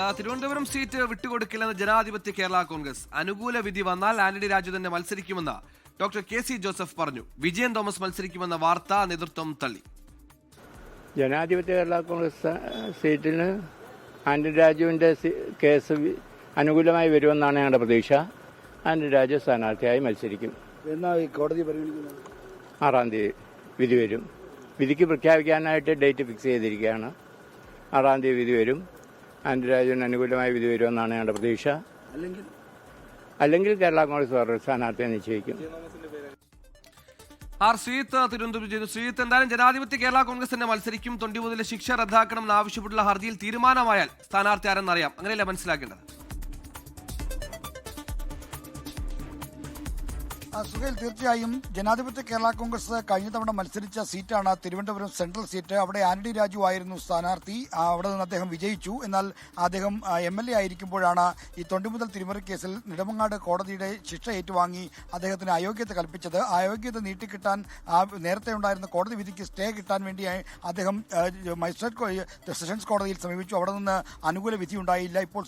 Thiruvananthapuram seat വിട്ടുകൊടുക്കില്ലെന്ന് ജനാധിപത്യ കേരള കോൺഗ്രസ്. അനുകൂല വിധി വന്നാൽ ആന്റണി രാജു തന്നെ മത്സരിക്കുമെന്ന് ഡോക്ടർ കെ.സി. ജോസഫ് പറഞ്ഞു. വിജയൻ തോമസ് മത്സരിക്കുമെന്ന വാർത്ത നേതൃത്വം തള്ളി. ജനാധിപത്യ കേരള കോൺഗ്രസ് സീറ്റിന് ആന്റണി രാജുവിന്റെ കേസ് അനുകൂലമായി വരുമെന്നാണ് ഞങ്ങളുടെ പ്രതീക്ഷ. ആന്റണി രാജു സ്ഥാനാർത്ഥിയായി മത്സരിക്കും. കോടതി പരിഗണിക്കുന്നത് 6-ാം തീയതി വിധി വരും. വിധിക്ക് പ്രഖ്യാപിക്കാനായിട്ട് ഡേറ്റ് ഫിക്സ് ചെയ്തിരിക്കുകയാണ്. 6-ാം തീയതി വിധി വരും. ആന്റണി രാജുവിന് അനുകൂലമായ വിധി വരുമെന്നാണ് ഞങ്ങളുടെ പ്രതീക്ഷ. അല്ലെങ്കിൽ കേരള കോൺഗ്രസ് വേറൊരു സ്ഥാനാർത്ഥിയെ നിശ്ചയിക്കും. ശ്രീജിത്ത് എന്തായാലും ജനാധിപത്യ കേരള കോൺഗ്രസ് തന്നെ മത്സരിക്കും. തൊണ്ടിമുതലിലെ ശിക്ഷ റദ്ദാക്കണമെന്ന് ആവശ്യപ്പെട്ടുള്ള ഹർജിയിൽ തീരുമാനമായാൽ സ്ഥാനാർത്ഥി ആരെന്നറിയാം. അങ്ങനെയല്ല മനസ്സിലാക്കേണ്ടത്. സുഹേൽ, തീർച്ചയായും ജനാധിപത്യ കേരള കോൺഗ്രസ് കഴിഞ്ഞ തവണ മത്സരിച്ച സീറ്റാണ് തിരുവനന്തപുരം സെൻട്രൽ സീറ്റ്. അവിടെ ആന്റണി രാജു ആയിരുന്നു സ്ഥാനാർത്ഥി. അവിടെ നിന്ന് അദ്ദേഹം വിജയിച്ചു. എന്നാൽ അദ്ദേഹം MLA ആയിരിക്കുമ്പോഴാണ് ഈ തൊണ്ടിമുതൽ തിരിമറി കേസിൽ നെടുമങ്ങാട് കോടതിയുടെ ശിക്ഷ ഏറ്റുവാങ്ങി അദ്ദേഹത്തിന് അയോഗ്യത കൽപ്പിച്ചത്. ആ അയോഗ്യത നീട്ടിക്കിട്ടാൻ നേരത്തെ ഉണ്ടായിരുന്ന കോടതി വിധിക്ക് സ്റ്റേ കിട്ടാൻ വേണ്ടിയായി അദ്ദേഹം മജിസ്ട്രേറ്റ് സെഷൻസ് കോടതിയിൽ സമീപിച്ചു. അവിടെ നിന്ന് അനുകൂല വിധി ഉണ്ടായില്ല. ഇപ്പോൾ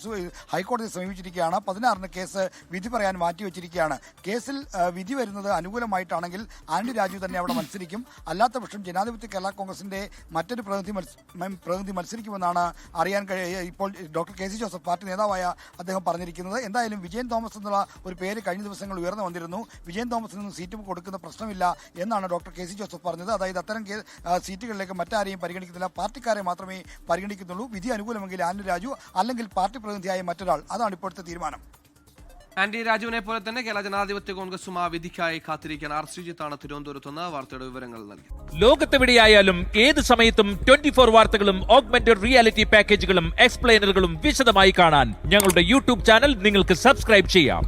ഹൈക്കോടതിയെ സമീപിച്ചിരിക്കുകയാണ്. 16-ന് കേസ് വിധി പറയാൻ മാറ്റിവെച്ചിരിക്കുകയാണ്. കേസിൽ വിധി വരുന്നത് അനുകൂലമായിട്ടാണെങ്കിൽ ആന്റണി രാജു തന്നെ അവിടെ മത്സരിക്കും. അല്ലാത്ത പക്ഷം ജനാധിപത്യ കേരള കോൺഗ്രസിന്റെ മറ്റൊരു പ്രതിനിധി മത്സരിക്കുമെന്നാണ് അറിയാൻ ഇപ്പോൾ ഡോക്ടർ കെ.സി. ജോസഫ് പാർട്ടി നേതാവായ അദ്ദേഹം പറഞ്ഞിരിക്കുന്നത്. എന്തായാലും വിജയൻ തോമസ് എന്നുള്ള ഒരു പേര് കഴിഞ്ഞ ദിവസങ്ങൾ ഉയർന്നു വന്നിരുന്നു. വിജയൻ തോമസിനൊന്നും സീറ്റ് കൊടുക്കുന്ന പ്രശ്നമില്ല എന്നാണ് ഡോക്ടർ കെ.സി. ജോസഫ് പറഞ്ഞത്. അതായത് അത്തരം സീറ്റുകളിലേക്ക് മറ്റാരെയും പരിഗണിക്കുന്നില്ല, പാർട്ടിക്കാരെ മാത്രമേ പരിഗണിക്കുന്നുള്ളൂ. വിധി അനുകൂലമെങ്കിൽ ആന്റണി രാജു, അല്ലെങ്കിൽ പാർട്ടി പ്രതിനിധിയായ മറ്റൊരാൾ. അതാണ് ഇപ്പോഴത്തെ തീരുമാനം. ആന്റണി രാജുവിനെ പോലെ തന്നെ കേരള ജനാധിപത്യ കോൺഗ്രസും ആ വിധിക്കായി കാത്തിരിക്കാൻ. ശ്രീജിത്താണ് തിരുവനന്തപുരത്തുനിന്ന് വാർത്തയുടെ വിവരങ്ങൾ നൽകി. ലോകത്തെവിടെയായാലും ഏത് സമയത്തും 24 വാർത്തകളും ഓഗ്മെന്റഡ് റിയാലിറ്റി പാക്കേജുകളും എക്സ്പ്ലെയിനറുകളും വിശദമായി കാണാൻ ഞങ്ങളുടെ യൂട്യൂബ് ചാനൽ നിങ്ങൾക്ക് സബ്സ്ക്രൈബ് ചെയ്യാം.